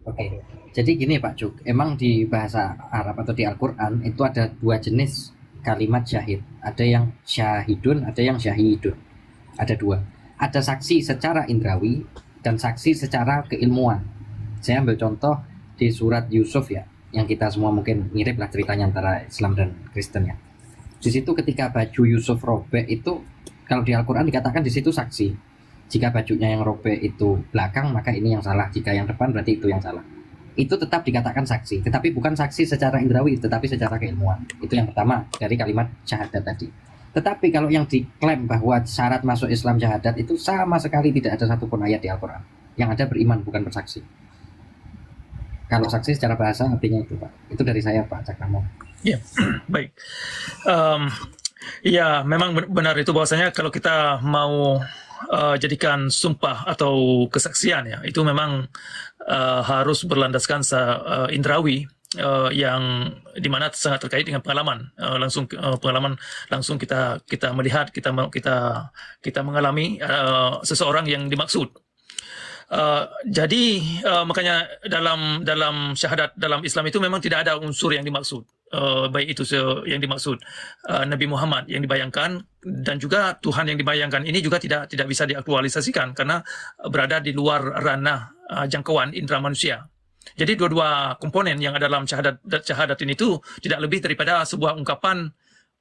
Oke, jadi gini Pak Cuk, emang di bahasa Arab atau di Al-Quran itu ada dua jenis kalimat syahid. Ada yang syahidun, ada yang syahidun. Ada dua. Ada saksi secara indrawi dan saksi secara keilmuan. Saya ambil contoh di surat Yusuf ya, yang kita semua mungkin mirip lah ceritanya antara Islam dan Kristen ya. Di situ ketika baju Yusuf robek itu, kalau di Al-Quran dikatakan di situ saksi. Jika bajunya yang robek itu belakang, maka ini yang salah. Jika yang depan, berarti itu yang salah. Itu tetap dikatakan saksi, tetapi bukan saksi secara indrawi, tetapi secara keilmuan. Itu yang pertama dari kalimat syahadat tadi. Tetapi kalau yang diklaim bahwa syarat masuk Islam syahadat itu sama sekali tidak ada satupun ayat di Al-Quran. Yang ada beriman, bukan bersaksi. Kalau saksi secara bahasa artinya itu Pak. Itu dari saya Pak Cakramo. Ya, baik. Um, ya, memang benar itu bahwasanya kalau kita mau jadikan sumpah atau kesaksian ya, itu memang harus berlandaskan indrawi yang dimana sangat terkait dengan pengalaman pengalaman langsung kita melihat kita mengalami seseorang yang dimaksud. Jadi makanya dalam syahadat dalam Islam itu memang tidak ada unsur yang dimaksud. Baik itu yang dimaksud Nabi Muhammad yang dibayangkan dan juga Tuhan yang dibayangkan ini juga tidak bisa diaktualisasikan karena berada di luar ranah jangkauan indera manusia. Jadi dua-dua komponen yang ada dalam syahadat ini itu tidak lebih daripada sebuah ungkapan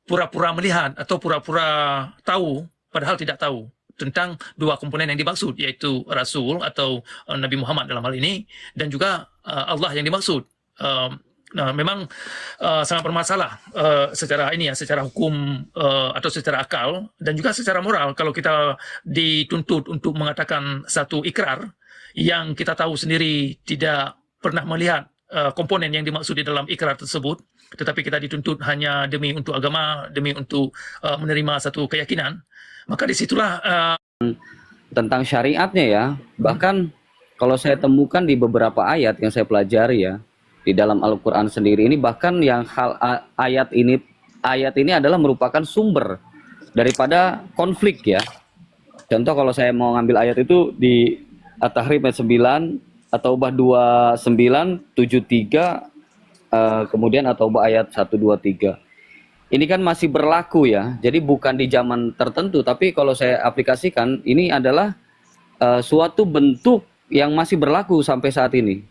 pura-pura melihat atau pura-pura tahu padahal tidak tahu tentang dua komponen yang dimaksud, yaitu Rasul atau Nabi Muhammad dalam hal ini dan juga Allah yang dimaksud. Nah, memang sangat bermasalah secara ini ya, secara hukum atau secara akal dan juga secara moral kalau kita dituntut untuk mengatakan satu ikrar yang kita tahu sendiri tidak pernah melihat komponen yang dimaksud di dalam ikrar tersebut, tetapi kita dituntut hanya demi untuk agama, demi untuk menerima satu keyakinan, maka disitulah tentang syariatnya ya. Bahkan kalau saya temukan di beberapa ayat yang saya pelajari ya, di dalam Al-Quran sendiri ini, bahkan yang ayat ini adalah merupakan sumber daripada konflik ya. Contoh kalau saya mau ngambil ayat itu di At-Tahrim ayat 9, At-Taubah 29, 73, kemudian At-Taubah ayat 1, 2, 3. Ini kan masih berlaku ya, jadi bukan di zaman tertentu, tapi kalau saya aplikasikan, ini adalah suatu bentuk yang masih berlaku sampai saat ini.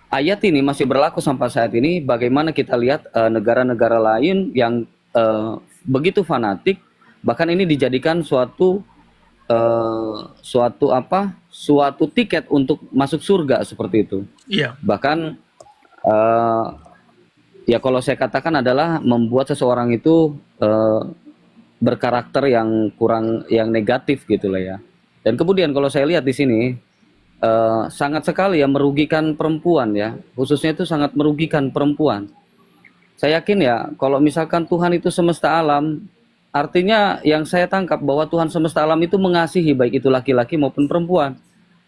Ayat ini masih berlaku sampai saat ini. Bagaimana kita lihat negara-negara lain yang begitu fanatik, bahkan ini dijadikan suatu tiket untuk masuk surga seperti itu. iya. Bahkan ya kalau saya katakan adalah membuat seseorang itu berkarakter yang yang negatif gitulah ya. Dan kemudian kalau saya lihat di sini sangat sekali ya merugikan perempuan ya, khususnya itu sangat merugikan perempuan. Saya yakin ya kalau misalkan Tuhan itu semesta alam, artinya yang saya tangkap bahwa Tuhan semesta alam itu mengasihi baik itu laki-laki maupun perempuan,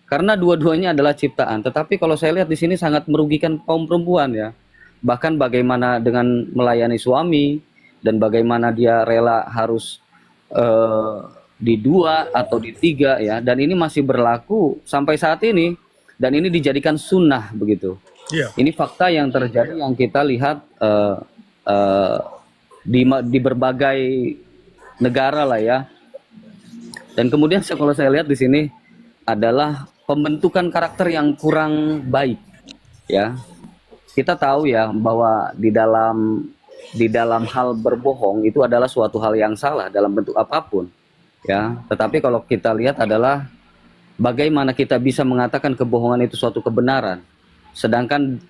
karena dua-duanya adalah ciptaan. Tetapi kalau saya lihat di sini sangat merugikan kaum perempuan ya, bahkan bagaimana dengan melayani suami dan bagaimana dia rela harus di dua atau di tiga ya, dan ini masih berlaku sampai saat ini dan ini dijadikan sunnah begitu. Iya. Ini fakta yang terjadi yang kita lihat di berbagai negara lah ya. Dan kemudian kalau saya lihat di sini adalah pembentukan karakter yang kurang baik ya. Kita tahu ya bahwa di dalam hal berbohong itu adalah suatu hal yang salah dalam bentuk apapun. Ya, tetapi kalau kita lihat adalah bagaimana kita bisa mengatakan kebohongan itu suatu kebenaran, sedangkan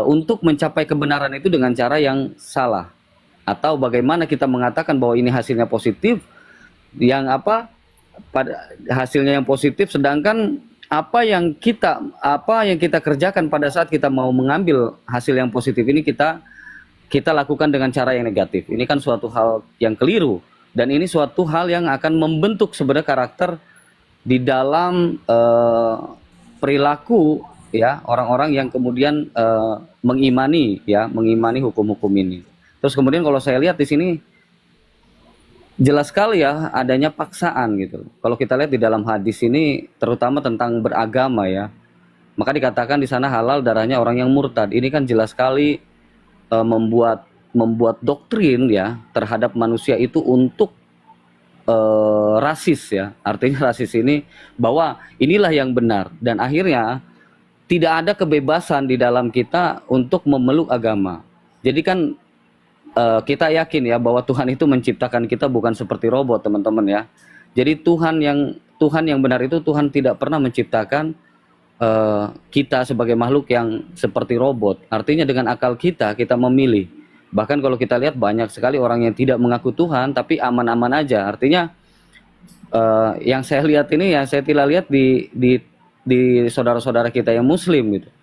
untuk mencapai kebenaran itu dengan cara yang salah, atau bagaimana kita mengatakan bahwa ini hasilnya positif, yang pada hasilnya yang positif, sedangkan apa yang kita kerjakan pada saat kita mau mengambil hasil yang positif ini kita lakukan dengan cara yang negatif. Ini kan suatu hal yang keliru, dan ini suatu hal yang akan membentuk sebenarnya karakter di dalam perilaku ya orang-orang yang kemudian mengimani hukum-hukum ini. Terus kemudian kalau saya lihat di sini jelas sekali ya adanya paksaan gitu. Kalau kita lihat di dalam hadis ini terutama tentang beragama ya, maka dikatakan di sana halal darahnya orang yang murtad. Ini kan jelas sekali membuat doktrin ya terhadap manusia itu untuk rasis ya. Artinya rasis ini bahwa inilah yang benar dan akhirnya tidak ada kebebasan di dalam kita untuk memeluk agama. Jadi kan kita yakin ya bahwa Tuhan itu menciptakan kita bukan seperti robot, teman-teman ya. Jadi Tuhan yang benar itu Tuhan tidak pernah menciptakan kita sebagai makhluk yang seperti robot. Artinya dengan akal kita memilih. Bahkan kalau kita lihat banyak sekali orang yang tidak mengaku Tuhan tapi aman-aman aja. Artinya yang saya lihat ini ya saya tidak lihat di saudara-saudara kita yang Muslim gitu.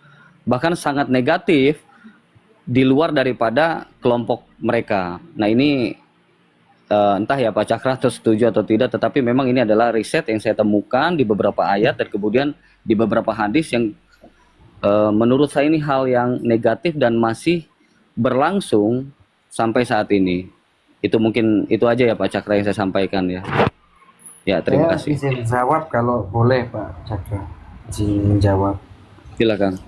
Bahkan sangat negatif di luar daripada kelompok mereka. Nah ini entah ya Pak Cakra atau setuju atau tidak, tetapi memang ini adalah riset yang saya temukan di beberapa ayat dan kemudian di beberapa hadis yang menurut saya ini hal yang negatif dan masih berlangsung sampai saat ini. Itu mungkin itu aja ya Pak Cakra yang saya sampaikan ya. Ya terima kasih. Izin jawab kalau boleh Pak Cakra. Izin menjawab. Silakan.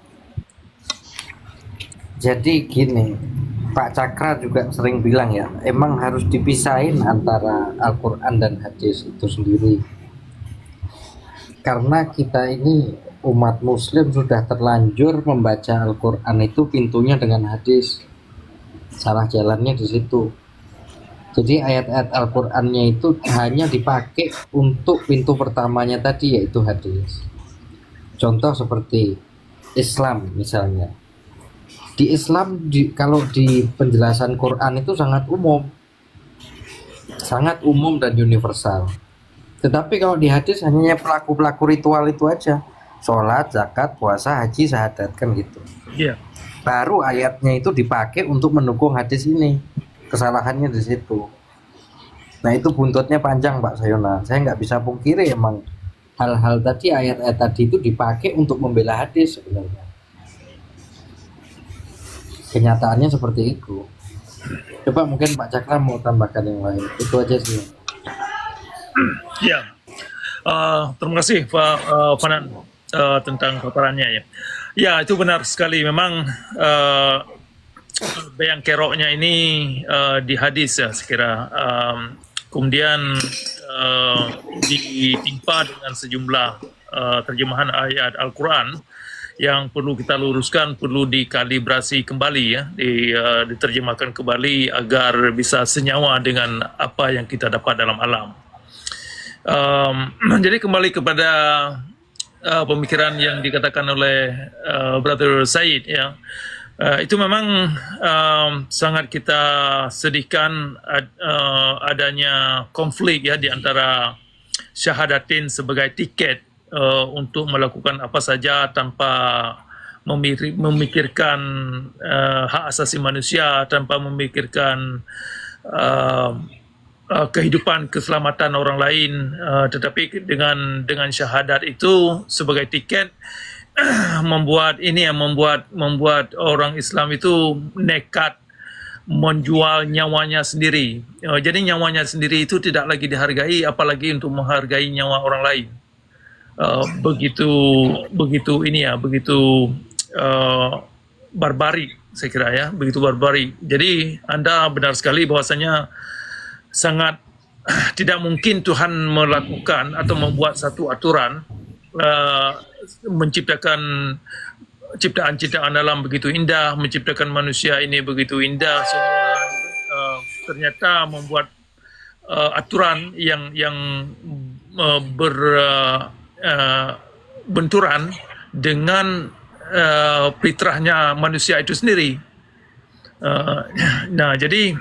Jadi gini, Pak Cakra juga sering bilang ya, emang harus dipisahin antara Al-Quran dan hadis itu sendiri. Karena kita ini umat muslim sudah terlanjur membaca Al-Quran itu pintunya dengan hadis. Salah jalannya di situ. Jadi ayat-ayat Al-Qur'annya itu hanya dipakai untuk pintu pertamanya tadi, yaitu hadis. Contoh seperti Islam misalnya. Di Islam kalau di penjelasan Quran itu sangat umum dan universal. Tetapi kalau di hadis hanya pelaku-pelaku ritual itu aja, sholat, zakat, puasa, haji, syahadat, kan gitu. Iya. Baru ayatnya itu dipakai untuk mendukung hadis ini. Kesalahannya di situ. Nah itu buntutnya panjang Pak Sayona. Saya nggak bisa pungkiri emang hal-hal tadi, ayat-ayat tadi itu dipakai untuk membela hadis sebenarnya. Kenyataannya seperti itu. Coba mungkin Pak Cakra mau tambahkan yang lain. Itu aja sih. Ya, terima kasih Pak Fanan tentang paparannya ya. Ya itu benar sekali. Memang yang keroknya ini di hadis ya sekira. Kemudian ditimpa dengan sejumlah terjemahan ayat Al-Quran yang perlu kita luruskan, perlu dikalibrasi kembali ya, diterjemahkan kembali agar bisa senyawa dengan apa yang kita dapat dalam alam. Jadi kembali kepada pemikiran yang dikatakan oleh Brother Said ya, itu memang sangat kita sedihkan adanya konflik ya di antara syahadatin sebagai tiket untuk melakukan apa saja tanpa memikirkan hak asasi manusia, tanpa memikirkan kehidupan keselamatan orang lain, tetapi dengan syahadat itu sebagai tiket membuat orang Islam itu nekat menjual nyawanya sendiri. Jadi nyawanya sendiri itu tidak lagi dihargai, apalagi untuk menghargai nyawa orang lain. Begitu barbari saya kira ya, begitu barbari. Jadi Anda benar sekali bahwasanya sangat tidak mungkin Tuhan melakukan atau membuat satu aturan menciptakan ciptaan-ciptaan alam begitu indah, menciptakan manusia ini begitu indah, semua ternyata membuat aturan yang berbenturan dengan fitrahnya manusia itu sendiri. Nah, jadi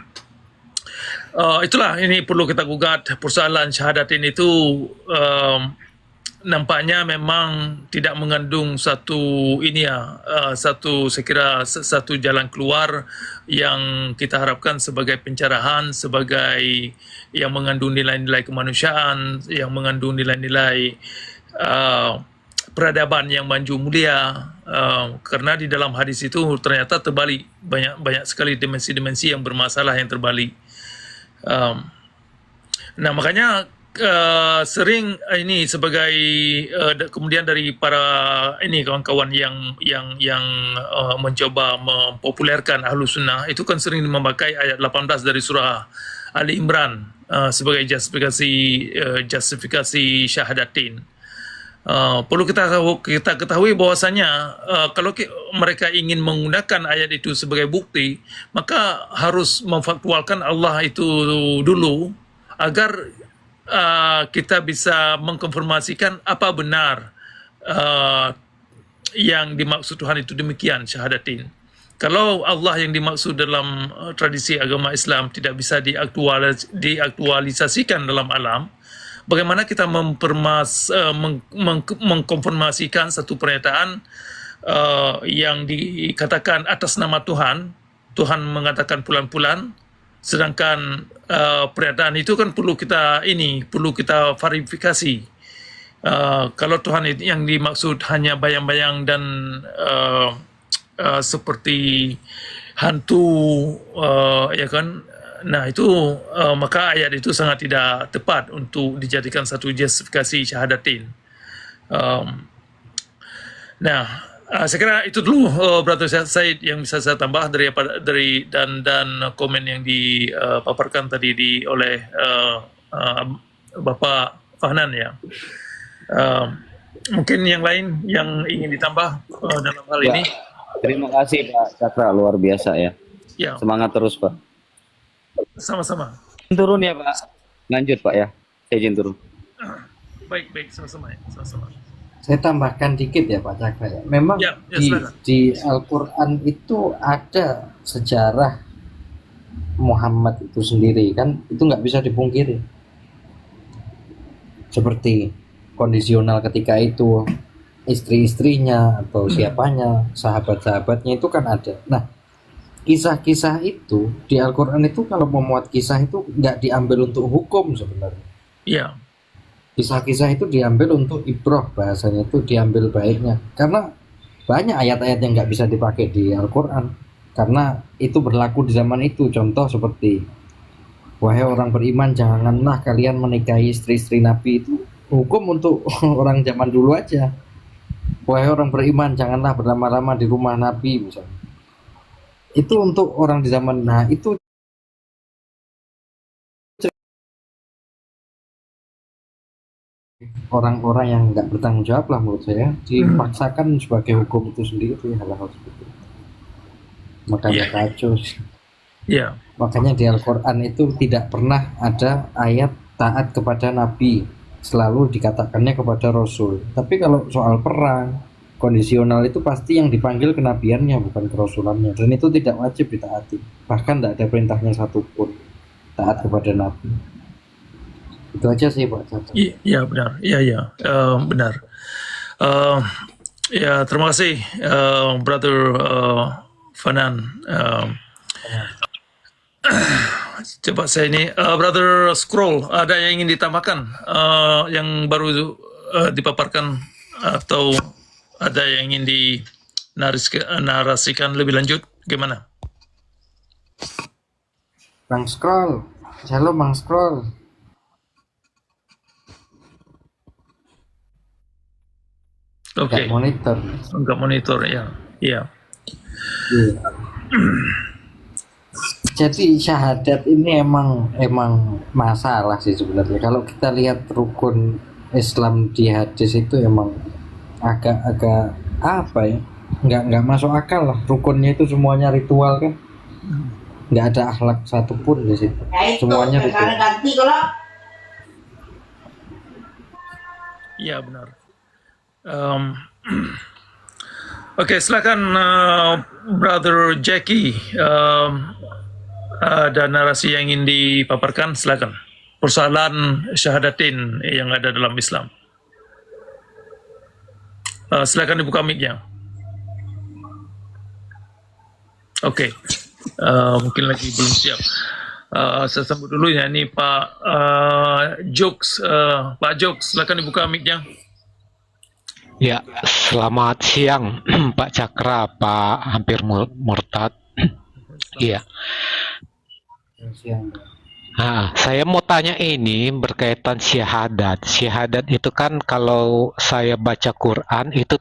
itulah ini perlu kita gugat persoalan syahadatin itu. Nampaknya memang tidak mengandung satu saya kira satu jalan keluar yang kita harapkan sebagai pencerahan, sebagai yang mengandung nilai-nilai kemanusiaan, yang mengandung nilai-nilai peradaban yang maju mulia, karena di dalam hadis itu ternyata terbalik, banyak sekali dimensi-dimensi yang bermasalah yang terbalik. Nah, makanya sering ini sebagai kemudian dari para ini kawan-kawan yang mencoba mempopulerkan Ahlus Sunnah itu kan sering memakai ayat 18 dari surah Ali Imran sebagai justifikasi syahadatin. Perlu kita ketahui bahwasanya kalau mereka ingin menggunakan ayat itu sebagai bukti, maka harus memfaktualkan Allah itu dulu agar kita bisa mengkonfirmasikan apa benar yang dimaksud Tuhan itu demikian syahadatin. Kalau Allah yang dimaksud dalam tradisi agama Islam tidak bisa diaktualisasikan dalam alam, bagaimana kita mengkonfirmasikan satu pernyataan yang dikatakan atas nama Tuhan, Tuhan mengatakan pulan-pulan, sedangkan pernyataan itu kan perlu kita verifikasi. Kalau Tuhan yang dimaksud hanya bayang-bayang dan seperti hantu, ya kan? Nah itu maka ayat itu sangat tidak tepat untuk dijadikan satu justifikasi syahadatin. Nah, saya kira itu dulu Brother Said yang bisa saya tambah dari dan komen yang dipaparkan tadi oleh Bapak Fahnan ya. Mungkin yang lain yang ingin ditambah dalam hal ini. Terima kasih Pak Cakra, luar biasa ya. Ya. Semangat terus Pak. Sama-sama. Turun ya Pak. Lanjut Pak ya. Saya izin turun. Baik, sama-sama ya. Sama-sama. Saya tambahkan dikit ya Pak Cakra ya. Memang di Al-Quran itu ada sejarah Muhammad itu sendiri kan, itu nggak bisa dipungkiri. Seperti kondisional ketika itu istri-istrinya atau siapanya, sahabat-sahabatnya itu kan ada. Nah, kisah-kisah itu di Al-Quran itu kalau memuat kisah itu nggak diambil untuk hukum sebenarnya. Iya. Kisah-kisah itu diambil untuk ibroh, bahasanya itu diambil baiknya. Karena banyak ayat-ayat yang nggak bisa dipakai di Al-Quran. Karena itu berlaku di zaman itu. Contoh seperti, wahai orang beriman, janganlah kalian menikahi istri-istri Nabi, itu hukum untuk orang zaman dulu aja. Wahai orang beriman, janganlah berlama-lama di rumah Nabi misalnya. Itu untuk orang di zaman, nah itu orang-orang yang nggak bertanggung jawab lah menurut saya, dipaksakan sebagai hukum itu sendiri, itu hal-hal seperti itu. Makanya kacau. Iya. Makanya di Al-Quran itu tidak pernah ada ayat taat kepada Nabi, selalu dikatakannya kepada Rasul. Tapi kalau soal perang kondisional itu pasti yang dipanggil kenabiannya, bukan kerasulannya, dan itu tidak wajib ditaati. Bahkan tidak ada perintahnya satupun taat kepada Nabi. Itu aja sih Pak Caca. Iya benar, iya benar. Ya terima kasih Brother Fanan. Coba saya ini Brother Scroll, ada yang ingin ditambahkan yang baru dipaparkan atau ada yang ingin dinarasikan lebih lanjut, gimana? Bang Scroll, shalom Bang Scroll. Oke. Enggak monitor ya. Iya. Jadi syahadat ini emang masalah sih sebenarnya. Kalau kita lihat rukun Islam di hadis itu emang agak apa ya? Nggak masuk akal lah. Rukunnya itu semuanya ritual kan. Nggak ada akhlak satupun di situ. Semuanya ritual. Iya benar. Oke, silakan Brother Jackie. Ada narasi yang ingin dipaparkan, silakan. Persoalan syahadatin yang ada dalam Islam. Silakan dibuka mic-nya. Oke. Mungkin lagi belum siap. Saya sambut dulu ya, ini Pak Jokes. Pak Jokes, silakan dibuka mic-nya. Ya, selamat siang Pak Cakra, Pak Hampir Murtad. Iya. Saya mau tanya ini berkaitan syahadat. Syahadat itu kan kalau saya baca Quran itu,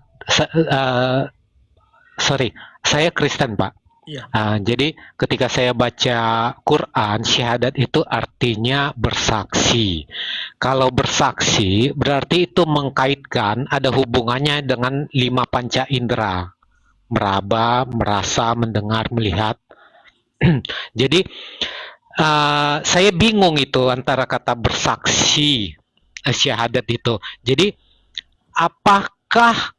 sorry, saya Kristen, Pak. Iya. Jadi ketika saya baca Quran, syahadat itu artinya bersaksi. Kalau bersaksi berarti itu mengkaitkan ada hubungannya dengan 5 panca indera. Meraba, merasa, mendengar, melihat. Jadi saya bingung itu antara kata bersaksi, syahadat itu. Jadi apakah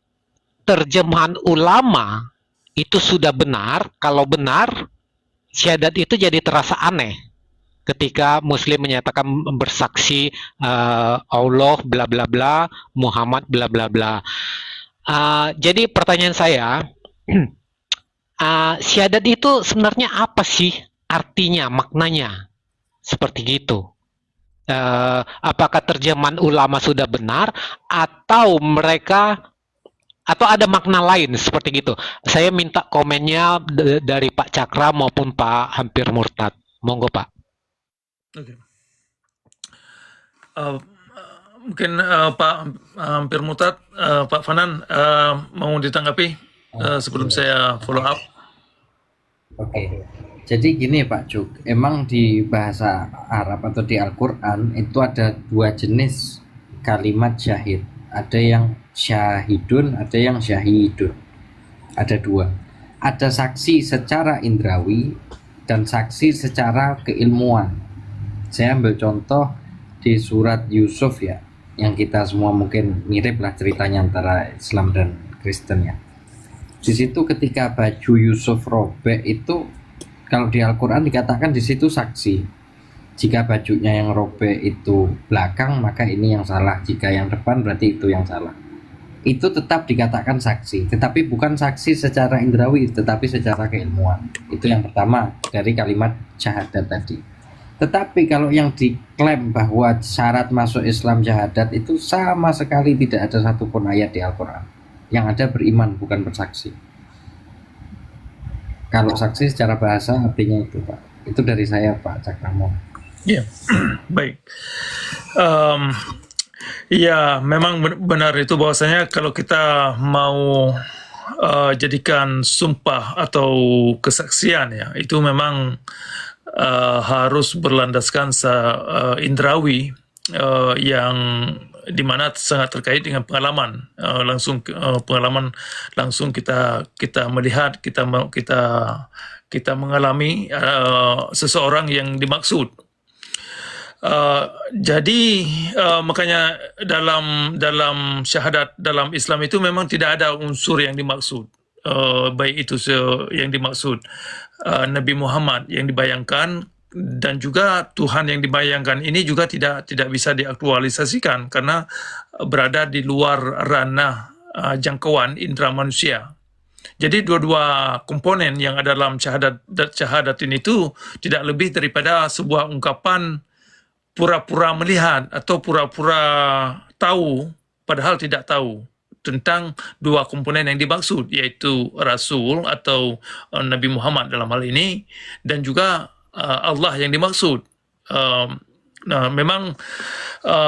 terjemahan ulama itu sudah benar? Kalau benar, syahadat itu jadi terasa aneh ketika Muslim menyatakan bersaksi Allah bla bla bla, Muhammad bla bla bla. Jadi pertanyaan saya, syahadat itu sebenarnya apa sih artinya, maknanya? Seperti gitu. Apakah terjemahan ulama sudah benar atau mereka atau ada makna lain seperti gitu? Saya minta komennya dari Pak Cakra maupun Pak Hampir Murtad. Monggo, Pak. Oke. Mungkin Pak Hampir Murtad, Pak Fanan mau ditanggapi sebelum saya follow up. Oke. Jadi gini Pak Cuk, emang di bahasa Arab atau di Al-Quran itu ada dua jenis kalimat syahid. Ada yang syahidun, ada yang syahidun. Ada dua. Ada saksi secara indrawi dan saksi secara keilmuan. Saya ambil contoh di surat Yusuf ya, yang kita semua mungkin mirip lah ceritanya antara Islam dan Kristen ya. Di situ ketika baju Yusuf robek itu, kalau di Al-Quran dikatakan di situ saksi. Jika bajunya yang robek itu belakang, maka ini yang salah. Jika yang depan, berarti itu yang salah. Itu tetap dikatakan saksi, tetapi bukan saksi secara indrawi, tetapi secara keilmuan. Itu yang pertama dari kalimat syahadat tadi. Tetapi kalau yang diklaim bahwa syarat masuk Islam syahadat itu sama sekali tidak ada satupun ayat di Al-Quran. Yang ada beriman, bukan bersaksi. Kalau saksi secara bahasa artinya itu Pak. Itu dari saya Pak Cakramo. Iya, baik. Ya, memang benar itu bahwasanya kalau kita mau jadikan sumpah atau kesaksian ya, itu memang harus berlandaskan indrawi yang dimana sangat terkait dengan pengalaman pengalaman langsung kita melihat, kita mengalami seseorang yang dimaksud. Jadi makanya dalam syahadat dalam Islam itu memang tidak ada unsur yang dimaksud, baik itu yang dimaksud Nabi Muhammad yang dibayangkan, dan juga Tuhan yang dibayangkan ini juga tidak bisa diaktualisasikan karena berada di luar ranah jangkauan indera manusia. Jadi dua-dua komponen yang ada dalam syahadat ini itu tidak lebih daripada sebuah ungkapan pura-pura melihat atau pura-pura tahu padahal tidak tahu tentang dua komponen yang dimaksud, yaitu Rasul atau Nabi Muhammad dalam hal ini, dan juga Allah yang dimaksud. Nah, memang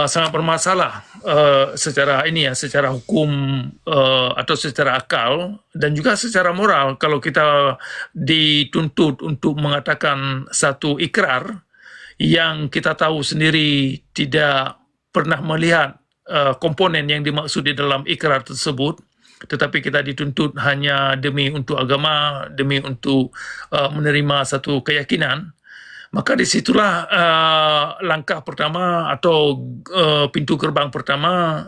sangat bermasalah secara hukum atau secara akal dan juga secara moral kalau kita dituntut untuk mengatakan satu ikrar yang kita tahu sendiri tidak pernah melihat komponen yang dimaksud di dalam ikrar tersebut, tetapi kita dituntut hanya demi untuk agama, demi untuk menerima satu keyakinan. Maka disitulah langkah pertama atau pintu gerbang pertama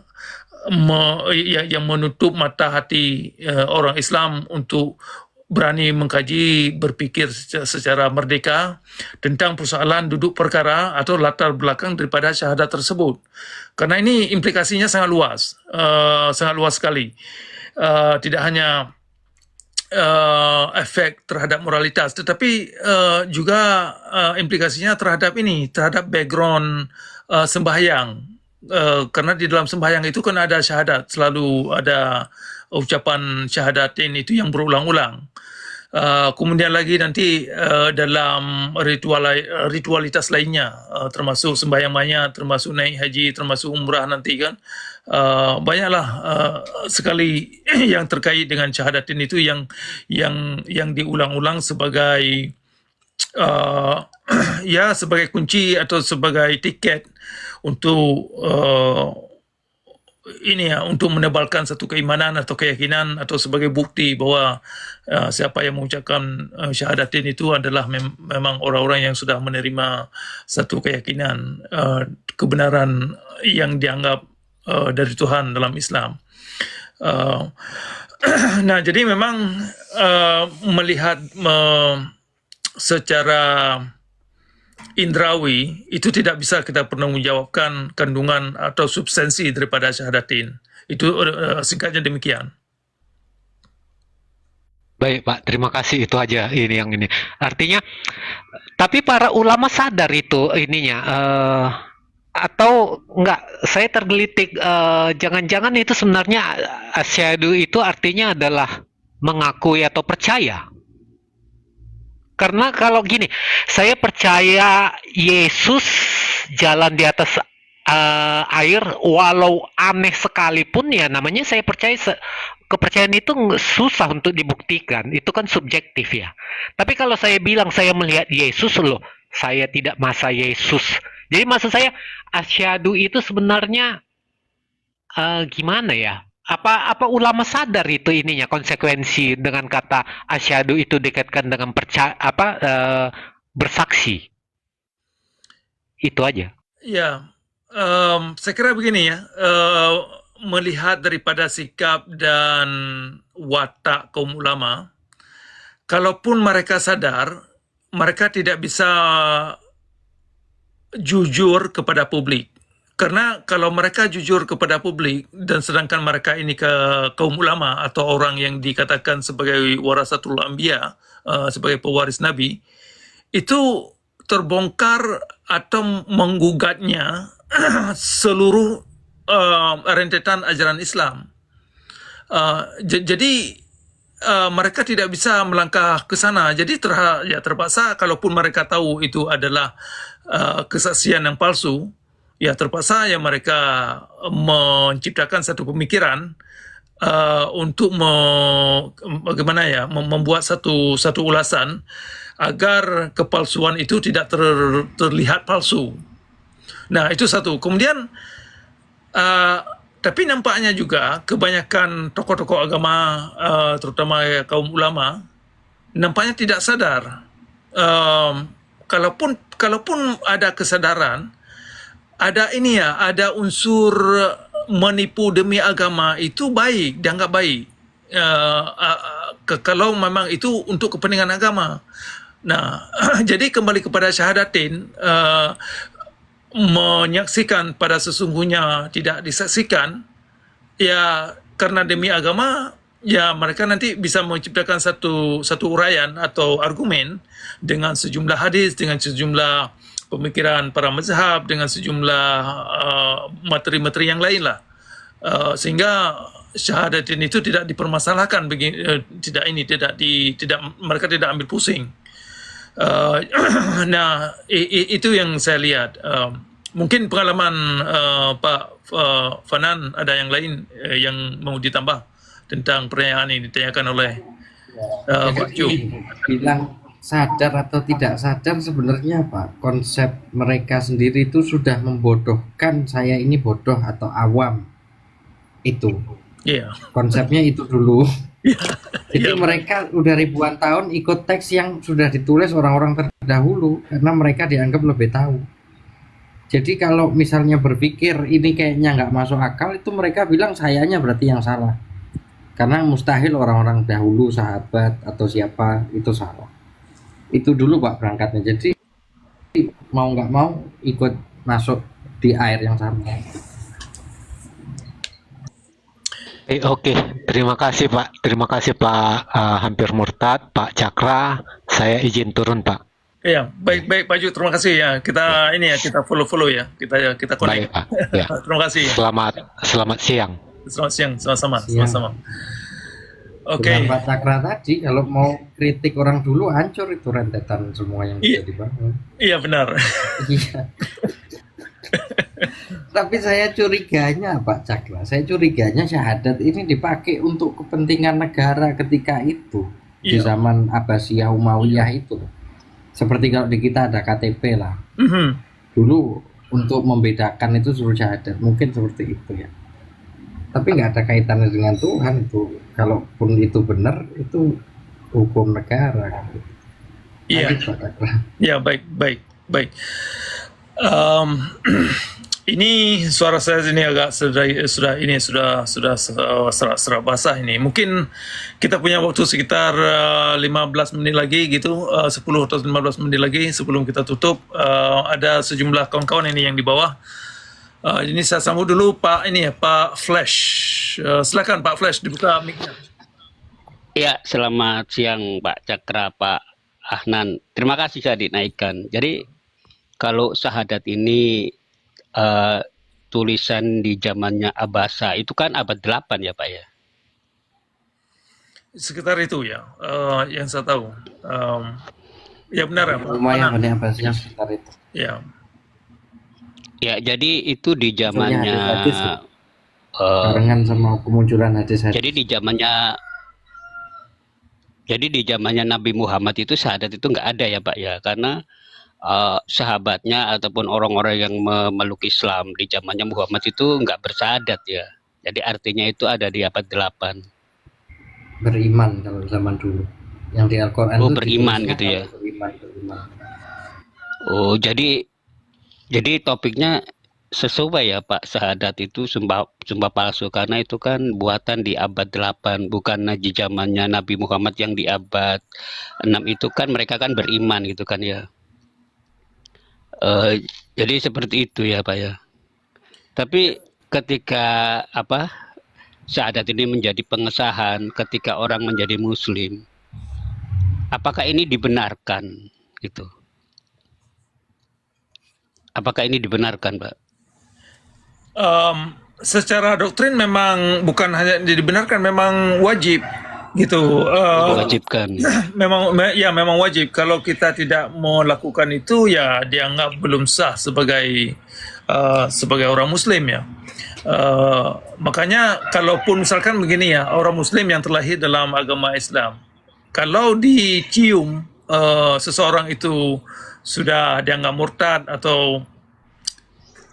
yang menutup mata hati orang Islam untuk berani mengkaji, berpikir secara merdeka tentang persoalan duduk perkara atau latar belakang daripada syahadat tersebut. Karena ini implikasinya sangat luas sekali. Tidak hanya efek terhadap moralitas, tetapi juga implikasinya terhadap background sembahyang. Karena di dalam sembahyang itu kan ada syahadat, selalu ada ucapan syahadatin itu yang berulang-ulang. Kemudian lagi nanti dalam ritualitas lainnya, termasuk sembahyang mayat, termasuk naik haji, termasuk umrah nanti kan, banyaklah sekali yang terkait dengan syahadatin itu yang diulang-ulang sebagai ya sebagai kunci atau sebagai tiket untuk ini ya, untuk menebalkan satu keimanan atau keyakinan atau sebagai bukti bahwa siapa yang mengucapkan syahadatin itu adalah memang orang-orang yang sudah menerima satu keyakinan kebenaran yang dianggap dari Tuhan dalam Islam. Nah, jadi memang melihat secara indrawi itu tidak bisa kita menjawabkan kandungan atau substansi daripada syahadatin. Itu singkatnya demikian. Baik Pak, terima kasih, itu aja ini yang ini. Artinya, tapi para ulama sadar itu ininya, atau enggak? Saya tergelitik, jangan-jangan itu sebenarnya asyhadu itu artinya adalah mengakui atau percaya. Karena kalau gini, saya percaya Yesus jalan di atas air, walau aneh sekalipun ya namanya saya percaya. Kepercayaan itu susah untuk dibuktikan, itu kan subjektif ya. Tapi kalau saya bilang saya melihat Yesus loh, saya tidak masa Yesus. Jadi maksud saya asyhadu itu sebenarnya gimana ya? Apa ulama sadar itu ininya konsekuensi dengan kata asyhadu itu dikaitkan dengan bersaksi. Itu aja. Ya, saya kira begini ya, melihat daripada sikap dan watak kaum ulama, kalaupun mereka sadar, mereka tidak bisa jujur kepada publik. Karena kalau mereka jujur kepada publik dan sedangkan mereka ini ke kaum ulama atau orang yang dikatakan sebagai warasatul anbiya, sebagai pewaris nabi, itu terbongkar atau menggugatnya seluruh rentetan ajaran Islam. Jadi mereka tidak bisa melangkah ke sana. Jadi terpaksa kalaupun mereka tahu itu adalah kesaksian yang palsu, ya terpaksa ya mereka menciptakan satu pemikiran untuk bagaimana ya membuat satu ulasan agar kepalsuan itu tidak terlihat palsu. Nah, itu satu. Kemudian tapi nampaknya juga kebanyakan tokoh-tokoh agama, terutama kaum ulama, nampaknya tidak sadar. Kalaupun ada kesadaran, ada ini ya, ada unsur menipu demi agama, itu baik, dianggap baik. Kalau memang itu untuk kepentingan agama. Nah, jadi kembali kepada syahadatin, menyaksikan pada sesungguhnya tidak disaksikan, ya karena demi agama, ya mereka nanti bisa menciptakan satu uraian atau argumen dengan sejumlah hadis, dengan sejumlah pemikiran para mazhab, dengan sejumlah materi-materi yang lain lah, sehingga syahadatin itu tidak dipermasalahkan, mereka tidak ambil pusing. Nah, itu yang saya lihat. Mungkin pengalaman Pak Fanan ada yang lain yang mau ditambah tentang pertanyaan ini ditanyakan oleh Pak Cuk. Bilang sadar atau tidak sadar, sebenarnya Pak, konsep mereka sendiri itu sudah membodohkan saya ini bodoh atau awam. Itu konsepnya itu dulu. Jadi mereka udah ribuan tahun ikut teks yang sudah ditulis orang-orang terdahulu karena mereka dianggap lebih tahu. Jadi kalau misalnya berpikir ini kayaknya nggak masuk akal, itu mereka bilang sayanya berarti yang salah. Karena mustahil orang-orang dahulu, sahabat atau siapa, itu salah. Itu dulu Pak berangkatnya. Jadi mau nggak mau ikut masuk di air yang sama. Oke, terima kasih Pak. Terima kasih Pak Hampir Murtad, Pak Cakra. Saya izin turun Pak. Iya, baik Pak Ju, terima kasih ya. Kita ini ya, kita follow ya. Kita connect. Baik Pak. Ya. Terima kasih. Selamat siang. Selamat siang, sama-sama. Oke. Dengan Pak Cakra tadi, kalau mau kritik orang dulu, hancur itu rentetan semua yang bisa dibangun. Iya benar. Iya. Tapi saya curiganya Pak Cakra, saya curiganya syahadat ini dipakai untuk kepentingan negara ketika itu di Iya. zaman Abbasiyah Umayyah itu. Seperti kalau di kita ada KTP lah. Mhm. Dulu untuk membedakan itu suruh syahadat, mungkin seperti itu ya. Tapi nggak ada kaitannya dengan Tuhan itu. Kalaupun itu benar, itu hukum negara. Iya. Gitu, Pak Cakra. Ya, baik. Em, ini suara saya ini agak sudah serap basah ini. Mungkin kita punya waktu sekitar 15 menit lagi gitu, 10 atau 15 menit lagi sebelum kita tutup. Ada sejumlah kawan-kawan ini yang di bawah. Ini saya sambut dulu Pak Flash. Silakan Pak Flash, dibuka mic-nya. Ya, selamat siang Pak Cakra, Pak Ahnan. Terima kasih saya dinaikkan. Jadi kalau syahadat ini tulisan di zamannya Abbasa itu kan abad 8 ya Pak ya? Sekitar itu ya, yang saya tahu. Ya benar ya Pak. Lumayan banyak bahasanya sekitar itu. Ya. Ya, jadi itu di zamannya Hadis ya. Barengan sama kemunculan hadis-hadis. Jadi di zamannya Nabi Muhammad itu syahadat itu nggak ada ya Pak ya, karena sahabatnya ataupun orang-orang yang memeluk Islam di zamannya Muhammad itu nggak bersyahadat ya. Jadi artinya itu ada di abad 8. Beriman kalau zaman dulu. Yang di Al-Quran Oh, itu beriman ditulisnya gitu ya. kalau beriman. Oh, jadi topiknya sesuai ya Pak, syahadat itu sumpah palsu karena itu kan buatan di abad 8, bukan di zamannya Nabi Muhammad yang di abad 6 itu kan mereka kan beriman gitu kan ya. Jadi seperti itu ya Pak ya. Tapi ketika syahadat ini menjadi pengesahan ketika orang menjadi muslim, apakah ini dibenarkan gitu? Apakah ini dibenarkan, Pak? Secara doktrin memang bukan hanya dibenarkan, memang wajib gitu. Diwajibkan. Memang wajib. Kalau kita tidak melakukan itu ya dianggap belum sah sebagai orang muslim ya. Makanya kalaupun misalkan begini ya, orang muslim yang terlahir dalam agama Islam, kalau dicium seseorang itu sudah dianggap murtad atau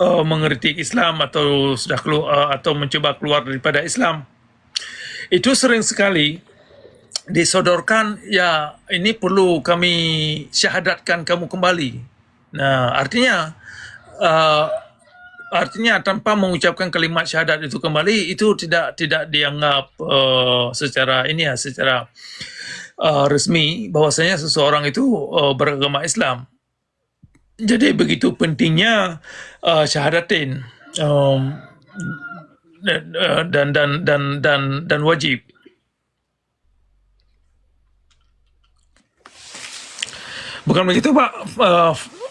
mengkritik Islam atau sudah keluar atau mencoba keluar daripada Islam, itu sering sekali disodorkan, ya ini perlu kami syahadatkan kamu kembali. Nah, artinya tanpa mengucapkan kalimat syahadat itu kembali, itu tidak dianggap secara resmi bahwasanya seseorang itu beragama Islam. Jadi begitu pentingnya syahadatin dan wajib. Bukan begitu Pak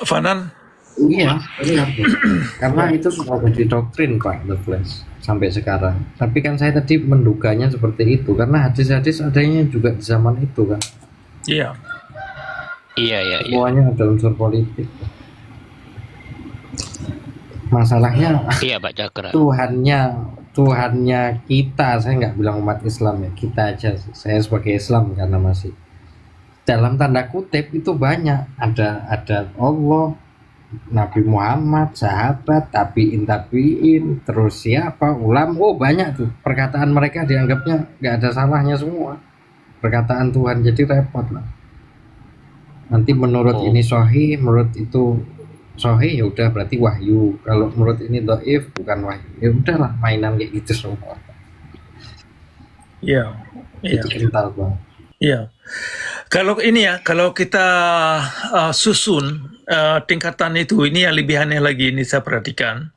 Fanan? Iya, benar. Karena itu sudah jadi doktrin Pak The Flash sampai sekarang. Tapi kan saya tadi menduganya seperti itu karena hadis-hadis adanya juga di zaman itu kan. Iya. Iya. Semuanya ada unsur politik. Masalahnya Iya, Pak Cakra. Tuhannya kita, saya nggak bilang umat Islam ya, kita aja. Saya sebagai Islam karena masih dalam tanda kutip itu banyak, ada Allah, Nabi Muhammad, sahabat, tabiin, terus siapa, ulama, banyak tuh perkataan mereka dianggapnya nggak ada salahnya semua. Perkataan Tuhan jadi repot lah. Nanti menurut ini sahih, menurut itu sahih, ya udah berarti wahyu. Kalau menurut ini dhaif, bukan wahyu. Ya udahlah, mainan kayak gitu semua. Iya. Itu kental banget. Iya. Kalau kita susun tingkatan itu, ini yang lebihannya lagi ini saya perhatikan.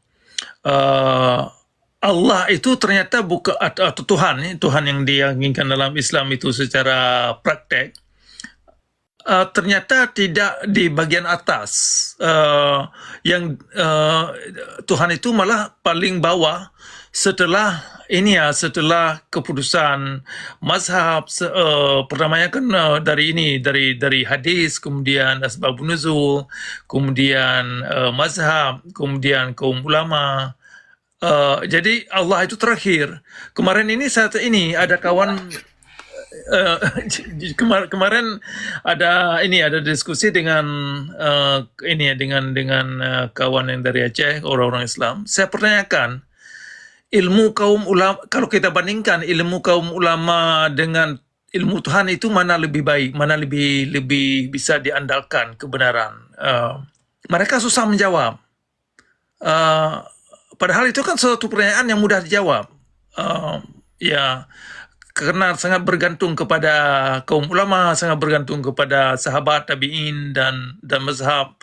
Allah itu ternyata bukan, atau Tuhan yang diinginkan dalam Islam itu secara praktek, ternyata tidak di bagian atas. Yang Tuhan itu malah paling bawah, setelah ini ya, setelah keputusan mazhab pertamanya kan dari hadis, kemudian asbabun nuzul, kemudian mazhab, kemudian kaum ulama. Jadi Allah itu terakhir. Kemarin ini saat ini ada kawan eh, kemarin ada diskusi dengan kawan yang dari Aceh, orang-orang Islam. Saya pertanyakan, ilmu kaum ulama, kalau kita bandingkan ilmu kaum ulama dengan ilmu Tuhan, itu mana lebih baik, mana lebih bisa diandalkan kebenaran? Mereka susah menjawab. Padahal itu kan suatu pertanyaan yang mudah dijawab. Ya, karena sangat bergantung kepada kaum ulama, sangat bergantung kepada sahabat tabi'in dan mazhab.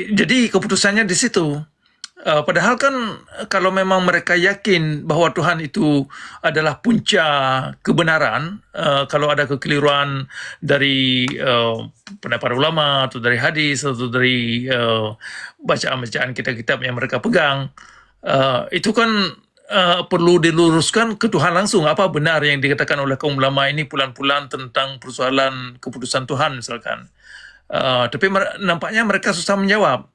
Jadi keputusannya di situ. Padahal kan kalau memang mereka yakin bahwa Tuhan itu adalah puncak kebenaran, kalau ada kekeliruan dari pendapat ulama atau dari hadis atau dari bacaan-bacaan kitab-kitab yang mereka pegang, itu kan perlu diluruskan ke Tuhan langsung. Apa benar yang dikatakan oleh kaum ulama ini pulan-pulan tentang persoalan keputusan Tuhan misalkan. Tapi nampaknya mereka susah menjawab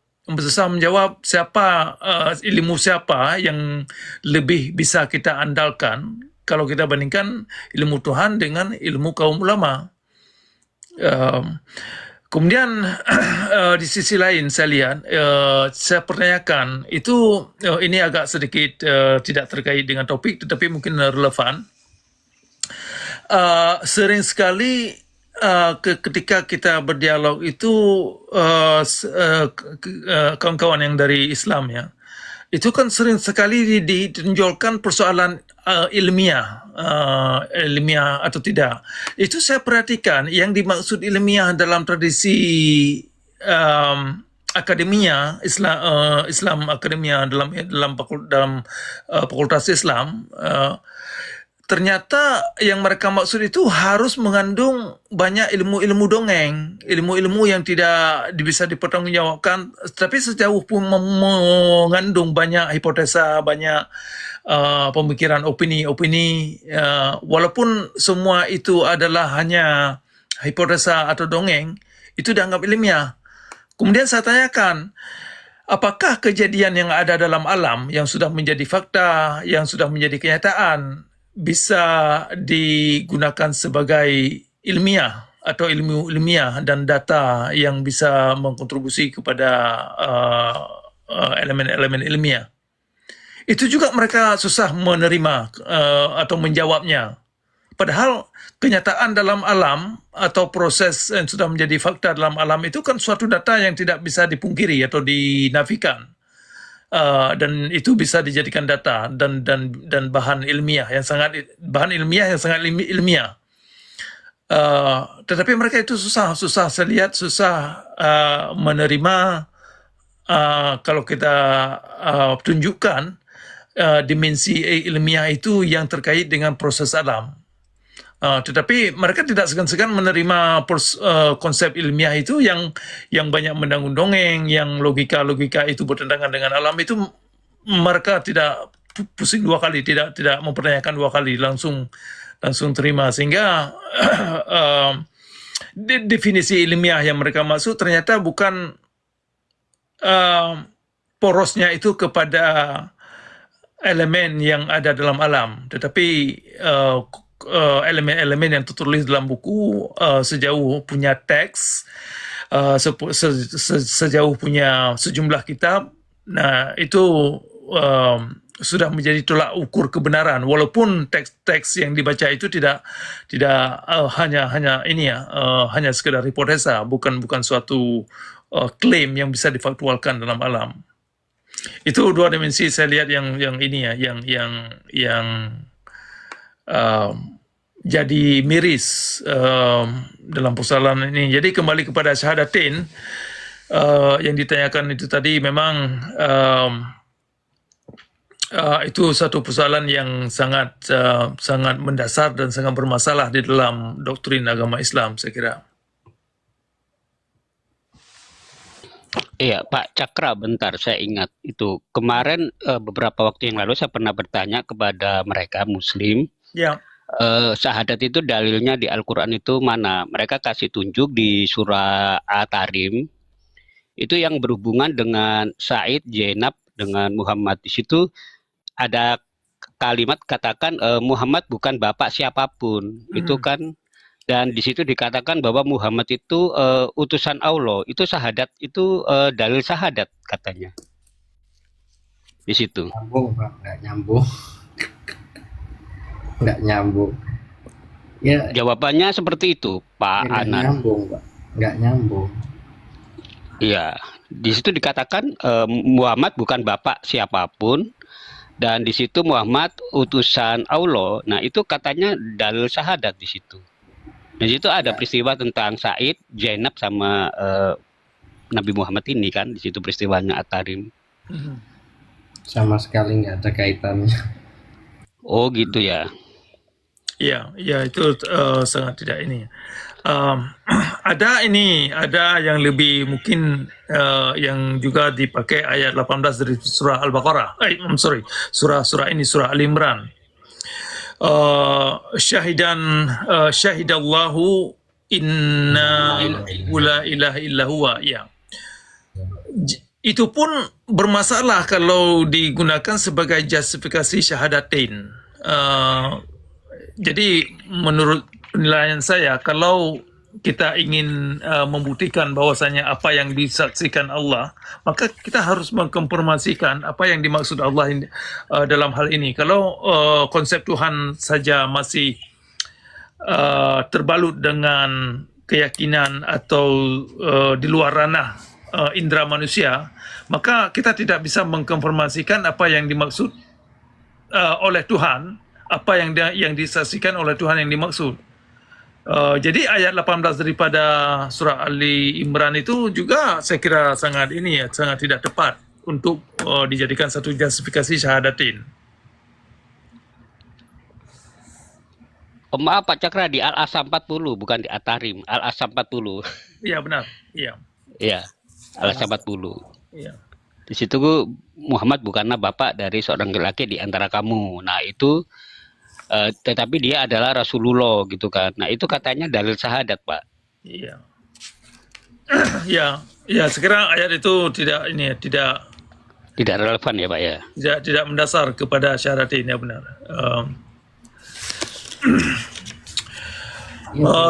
siapa ilmu siapa yang lebih bisa kita andalkan kalau kita bandingkan ilmu Tuhan dengan ilmu kaum ulama. Kemudian di sisi lain saya lihat, saya pertanyakan itu, ini agak sedikit tidak terkait dengan topik tetapi mungkin relevan. Sering sekali ketika kita berdialog itu kawan-kawan yang dari Islam ya, itu kan sering sekali ditonjolkan persoalan ilmiah atau tidak. Itu saya perhatikan yang dimaksud ilmiah dalam tradisi akademia Islam akademia dalam fakultas Islam. Ternyata yang mereka maksud itu harus mengandung banyak ilmu-ilmu dongeng, ilmu-ilmu yang tidak bisa dipertanggungjawabkan, tapi sejauh pun mengandung banyak hipotesa, banyak pemikiran, opini-opini, walaupun semua itu adalah hanya hipotesa atau dongeng, itu dianggap ilmiah. Kemudian saya tanyakan, apakah kejadian yang ada dalam alam, yang sudah menjadi fakta, yang sudah menjadi kenyataan, bisa digunakan sebagai ilmiah atau ilmu ilmiah dan data yang bisa mengkontribusi kepada elemen-elemen ilmiah? Itu juga mereka susah menerima atau menjawabnya. Padahal kenyataan dalam alam atau proses yang sudah menjadi fakta dalam alam itu kan suatu data yang tidak bisa dipungkiri atau dinafikan. Dan itu bisa dijadikan data dan bahan ilmiah yang sangat ilmiah. Tetapi mereka itu susah saya lihat susah menerima kalau kita tunjukkan dimensi ilmiah itu yang terkait dengan proses alam. Tetapi mereka tidak segan-segan menerima konsep ilmiah itu yang banyak mendangun dongeng, yang logika itu bertentangan dengan alam, itu mereka tidak pusing dua kali, tidak mempertanyakan dua kali, langsung terima. Sehingga definisi ilmiah yang mereka maksud ternyata bukan porosnya itu kepada elemen yang ada dalam alam, tetapi elemen-elemen yang tertulis dalam buku, sejauh punya teks, sejauh punya sejumlah kitab. Nah, itu sudah menjadi tolak ukur kebenaran, walaupun teks-teks yang dibaca itu tidak hanya sekedar hipotesa, bukan suatu klaim yang bisa difaktualkan dalam alam. Itu dua dimensi saya lihat yang jadi miris dalam persoalan ini. Jadi kembali kepada syahadatain yang ditanyakan itu tadi, memang itu satu persoalan yang sangat mendasar dan sangat bermasalah di dalam doktrin agama Islam, saya kira. Iya, Pak Cakra, bentar, saya ingat itu kemarin beberapa waktu yang lalu saya pernah bertanya kepada mereka Muslim, Ya, syahadat itu dalilnya di Al-Quran itu mana? Mereka kasih tunjuk di surah At-Tarim, itu yang berhubungan dengan Said, Zainab, dengan Muhammad. Di situ ada kalimat katakan Muhammad bukan bapak siapapun, itu mm, kan. Dan di situ dikatakan bahwa Muhammad itu utusan Allah. Itu syahadat, itu dalil syahadat katanya di situ. Nyambung Pak, nggak nyambung, nggak nyambung. Ya, Jawabannya seperti itu, ya Pak nggak Anan. nyambung Pak, nggak nyambung. Iya, di situ dikatakan Muhammad bukan bapak siapapun, dan di situ Muhammad utusan Allah. Nah, itu katanya dalil syahadat di situ. Dan di situ ada peristiwa tentang Said, Zainab sama Nabi Muhammad ini kan, di situ peristiwanya At-Tarim. mm. Sama sekali nggak ada kaitannya. Oh, gitu ya. Ya, ya itu sangat tidak ini. Ada yang lebih mungkin yang juga dipakai ayat 18 dari surah Al-Baqarah. Surah Al Imran. Syahidallahu inna la ilaha illa huwa. Ya. Itu pun bermasalah kalau digunakan sebagai justifikasi syahadatain. Jadi menurut penilaian saya, kalau kita ingin membuktikan bahwasanya apa yang disaksikan Allah, maka kita harus mengkonfirmasikan apa yang dimaksud Allah dalam hal ini. Kalau konsep Tuhan saja masih terbalut dengan keyakinan atau di luar ranah indera manusia, maka kita tidak bisa mengkonfirmasikan apa yang dimaksud oleh Tuhan, apa yang disaksikan oleh Tuhan yang dimaksud. Jadi ayat 18 daripada surah Ali Imran itu juga saya kira sangat tidak tepat untuk dijadikan satu justifikasi syahadatin. Maaf Pak Cakra, di Al-Asam 40, bukan di At-Tarim. Al-Asam 40. Iya benar, iya. Iya, Al-Asam 40. Iya. Di situ Muhammad bukanlah bapak dari seorang laki-laki di antara kamu. Nah, itu tetapi dia adalah Rasulullah gitu kan. Nah, itu katanya dalil syahadat, Pak. Iya. Ya, sekarang ayat itu tidak Tidak relevan ya, Pak ya. tidak mendasar kepada syahadatin, ya benar.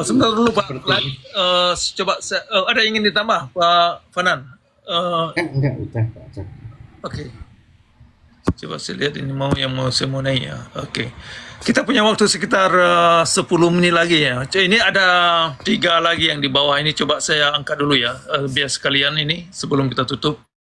Sebentar dulu Pak. Coba ada yang ingin ditambah Pak Fanan? Enggak udah Pak Cak. Oke. Coba saya lihat ini mau saya mau naik ya. Oke. Kita punya waktu sekitar 10 menit lagi ya. Ini ada 3 lagi yang di bawah ini. Coba saya angkat dulu ya. Biar sekalian ini sebelum kita tutup.